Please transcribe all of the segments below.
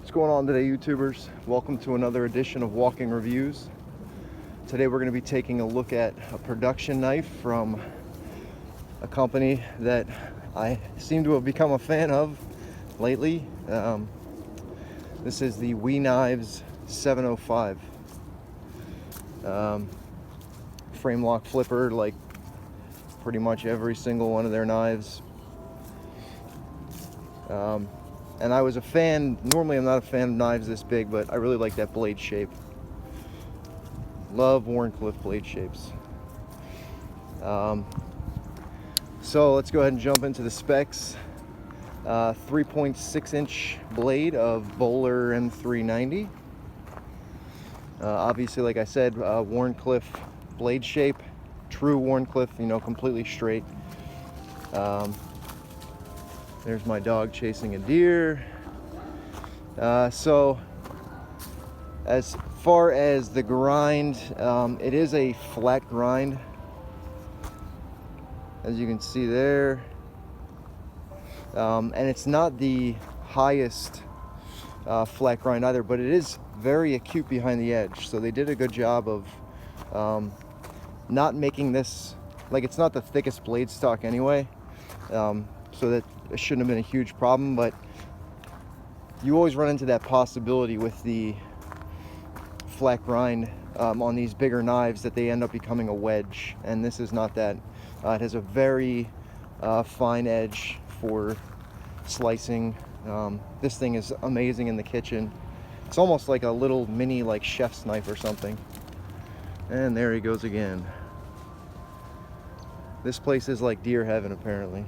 What's going on today, YouTubers? Welcome to another edition of Walking Reviews. Today we're going to be taking a look at a production knife from a company that I seem to have become a fan of lately. This is the We Knives 705. Frame lock flipper, like pretty much every single one of their knives. And I was a fan. Normally I'm not a fan of knives this big, but I really like that blade shape. Love Wharncliffe blade shapes. So let's go ahead and jump into the specs. 3.6 inch blade of Bowler M390. Obviously, like I said, Wharncliffe blade shape. True Wharncliffe, completely straight. There's my dog chasing a deer. So as far as the grind, it is a flat grind, as you can see there. And it's not the highest flat grind either, but it is very acute behind the edge. So they did a good job of not making this, like, it's not the thickest blade stock anyway. So that it shouldn't have been a huge problem, but you always run into that possibility with the flat grind on these bigger knives that they end up becoming a wedge, and this is not that. It has a very fine edge for slicing. This thing is amazing in the kitchen. It's almost like a little mini, like, chef's knife or something. And there he goes again. This place is like deer heaven, apparently.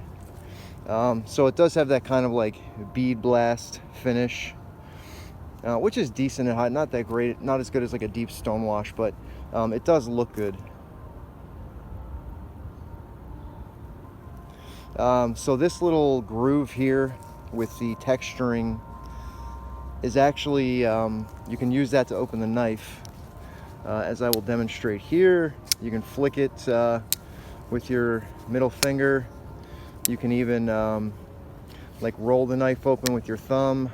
So it does have that kind of like bead blast finish, which is decent and high. Not that great, not as good as like a deep stone wash, but it does look good. So this little groove here with the texturing is actually, you can use that to open the knife, as I will demonstrate here. You can flick it with your middle finger. You can even like roll the knife open with your thumb,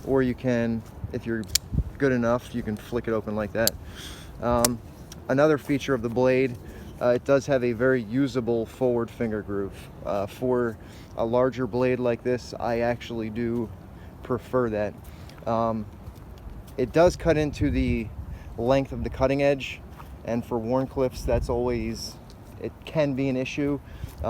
or you can, if you're good enough, you can flick it open like that. Another feature of the blade, it does have a very usable forward finger groove. For a larger blade like this, I actually do prefer that. It does cut into the length of the cutting edge, and for Wharncliffes, that's always, it can be an issue.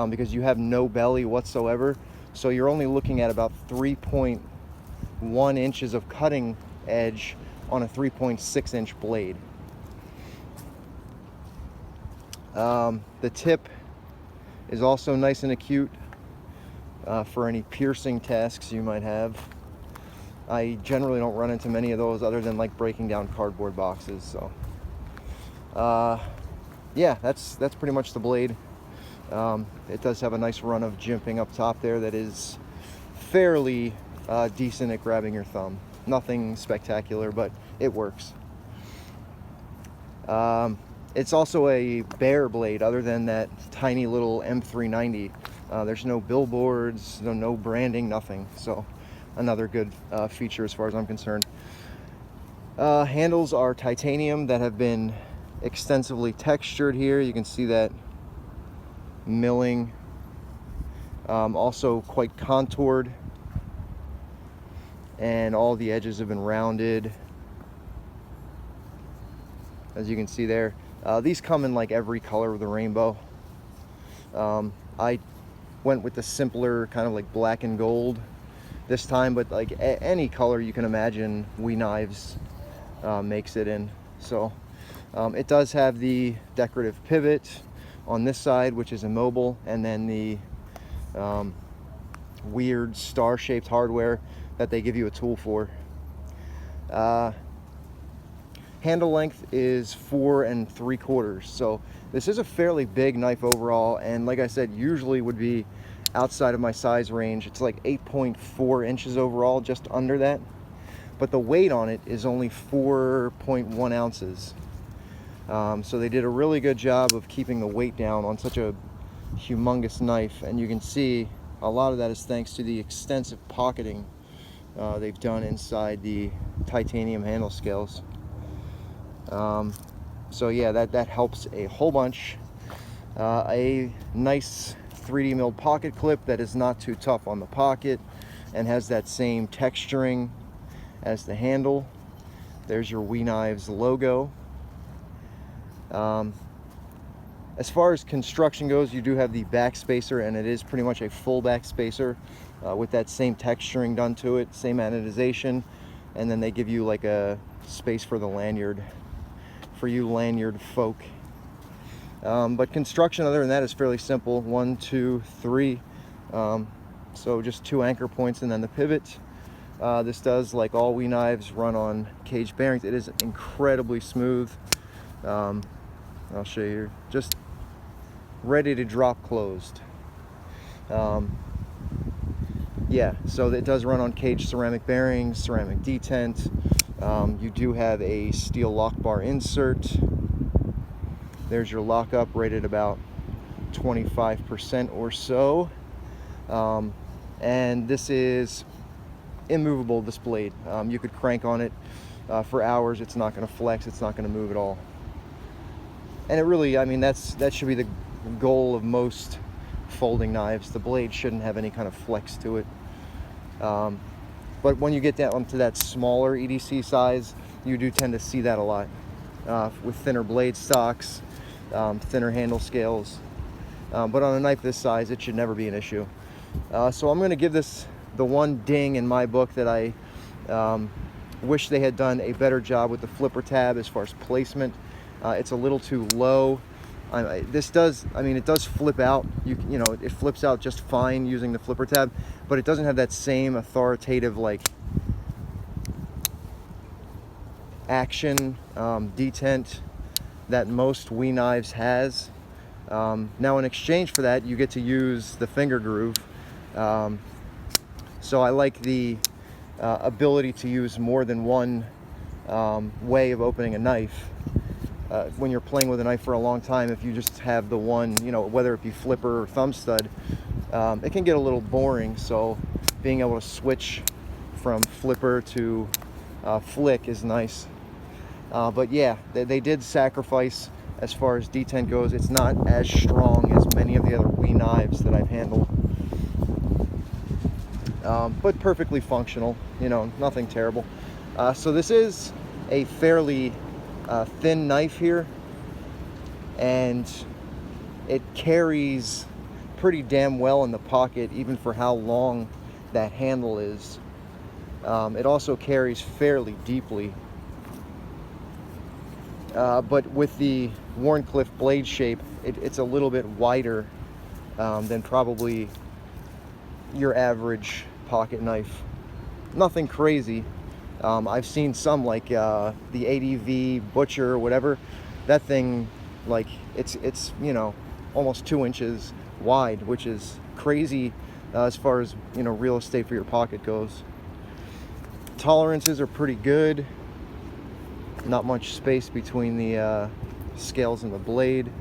Because you have no belly whatsoever, so you're only looking at about 3.1 inches of cutting edge on a 3.6 inch blade. The tip is also nice and acute for any piercing tasks you might have. I generally don't run into many of those other than like breaking down cardboard boxes. So yeah, that's pretty much the blade. It does have a nice run of jimping up top there that is fairly decent at grabbing your thumb. Nothing spectacular, but it works. It's also a bare blade, other than that tiny little M390. There's no billboards, no branding, nothing. So another good feature as far as I'm concerned. Handles are titanium that have been extensively textured here. You can see that milling, also quite contoured, and all the edges have been rounded, as you can see there. These come in like every color of the rainbow. I went with the simpler kind of like black and gold this time, but like any color you can imagine We Knives makes it in. So it does have the decorative pivot on this side, which is immobile, and then the weird star-shaped hardware that they give you a tool for. Handle length is 4 3/4, so this is a fairly big knife overall, and like I said, usually would be outside of my size range. It's like 8.4 inches overall, just under that, but the weight on it is only 4.1 ounces. So they did a really good job of keeping the weight down on such a humongous knife, and you can see a lot of that is thanks to the extensive pocketing they've done inside the titanium handle scales. So yeah, that helps a whole bunch. A nice 3D milled pocket clip that is not too tough on the pocket and has that same texturing as the handle. There's your We Knives logo. As far as construction goes, you do have the back spacer, and it is pretty much a full back spacer with that same texturing done to it, same anodization, and then they give you like a space for the lanyard, for you lanyard folk. But construction other than that is fairly simple. 1, 2, 3. So just 2 anchor points and then the pivot. This does, like all We Knives, run on cage bearings. It is incredibly smooth. I'll show you here. Just ready to drop closed. Yeah, so it does run on cage ceramic bearings, ceramic detent. You do have a steel lock bar insert. There's your lockup, rated about 25% or so. And this is immovable, this blade. You could crank on it for hours. It's not going to flex. It's not going to move at all. And it really, I mean, that should be the goal of most folding knives. The blade shouldn't have any kind of flex to it. But when you get down to that smaller EDC size, you do tend to see that a lot with thinner blade stocks, thinner handle scales. But on a knife this size, it should never be an issue. So I'm going to give this the one ding in my book that I wish they had done a better job with the flipper tab as far as placement. It's a little too low. This does, I mean, it does flip out. You know, it flips out just fine using the flipper tab, but it doesn't have that same authoritative, like, action detent that most We Knives has. Now in exchange for that, you get to use the finger groove. So I like the ability to use more than one way of opening a knife. When you're playing with a knife for a long time, if you just have the one, you know, whether it be flipper or thumb stud, it can get a little boring. So being able to switch from flipper to flick is nice. But yeah, they did sacrifice as far as detent goes. It's not as strong as many of the other We Knives that I've handled. But perfectly functional, you know, nothing terrible. So this is a fairly thin knife here, and it carries pretty damn well in the pocket, even for how long that handle is. It also carries fairly deeply. But with the Wharncliffe blade shape, it's a little bit wider than probably your average pocket knife. Nothing crazy. I've seen some like the ADV Butcher or whatever. That thing, like, it's you know, almost 2 inches wide, which is crazy as far as, you know, real estate for your pocket goes. Tolerances are pretty good. Not much space between the scales and the blade.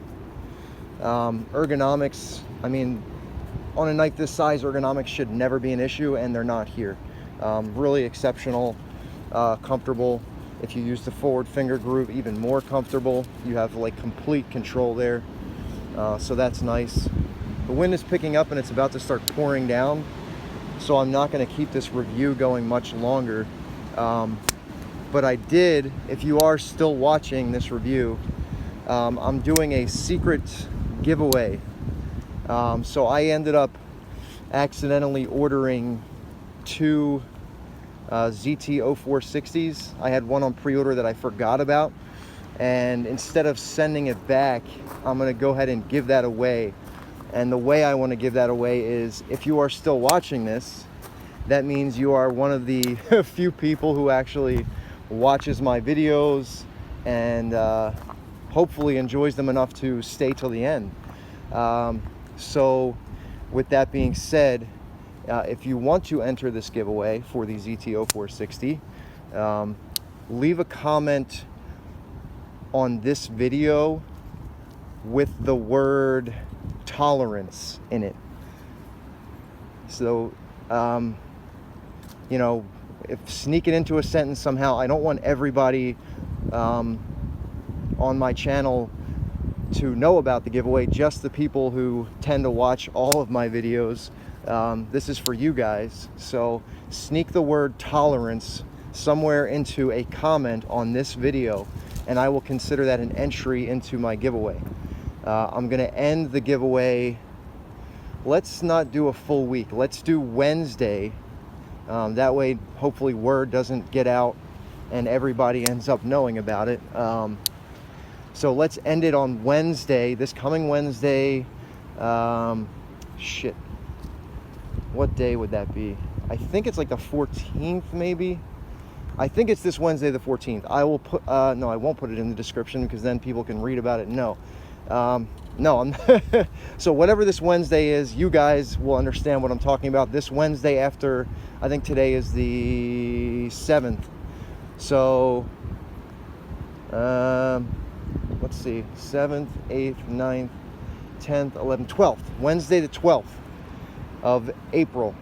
Ergonomics, I mean, on a knife this size, ergonomics should never be an issue, and they're not here. Really exceptional, comfortable. If you use the forward finger groove, even more comfortable. You have like complete control there, so that's nice. The wind is picking up and it's about to start pouring down, so I'm not going to keep this review going much longer. But I did, if you are still watching this review, I'm doing a secret giveaway. So I ended up accidentally ordering 2 ZT-0460s. I had one on pre-order that I forgot about, and instead of sending it back, I'm going to go ahead and give that away. And the way I want to give that away is, if you are still watching this, that means you are one of the few people who actually watches my videos and hopefully enjoys them enough to stay till the end. So with that being said, if you want to enter this giveaway for the ZT-0460, leave a comment on this video with the word tolerance in it. So, you know, sneak it into a sentence somehow. I don't want everybody on my channel to know about the giveaway, just the people who tend to watch all of my videos. This is for you guys, so sneak the word tolerance somewhere into a comment on this video, and I will consider that an entry into my giveaway. I'm gonna end the giveaway, let's not do a full week, let's do Wednesday. That way hopefully word doesn't get out and everybody ends up knowing about it. So let's end it on Wednesday, this coming Wednesday. Shit, what day would that be? I think it's like the 14th maybe. I think it's this Wednesday the 14th. I will put, no, I won't put it in the description because then people can read about it. No, no, so whatever this Wednesday is, you guys will understand what I'm talking about. This Wednesday after, I think today is the 7th. So, let's see, 7th, 8th, 9th, 10th, 11th, 12th. Wednesday the 12th of April.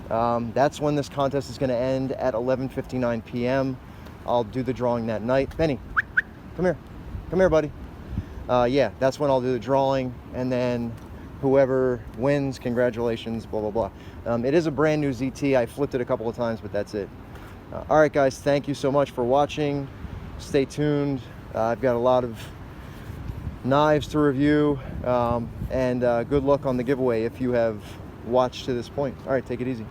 That's when this contest is going to end at 11:59 p.m. I'll do the drawing that night. Benny, come here. Come here, buddy. Yeah, that's when I'll do the drawing, and then whoever wins, congratulations, blah, blah, blah. It is a brand new ZT. I flipped it a couple of times, but that's it. All right, guys, thank you so much for watching. Stay tuned. I've got a lot of knives to review, and good luck on the giveaway if you have watched to this point. All right, take it easy.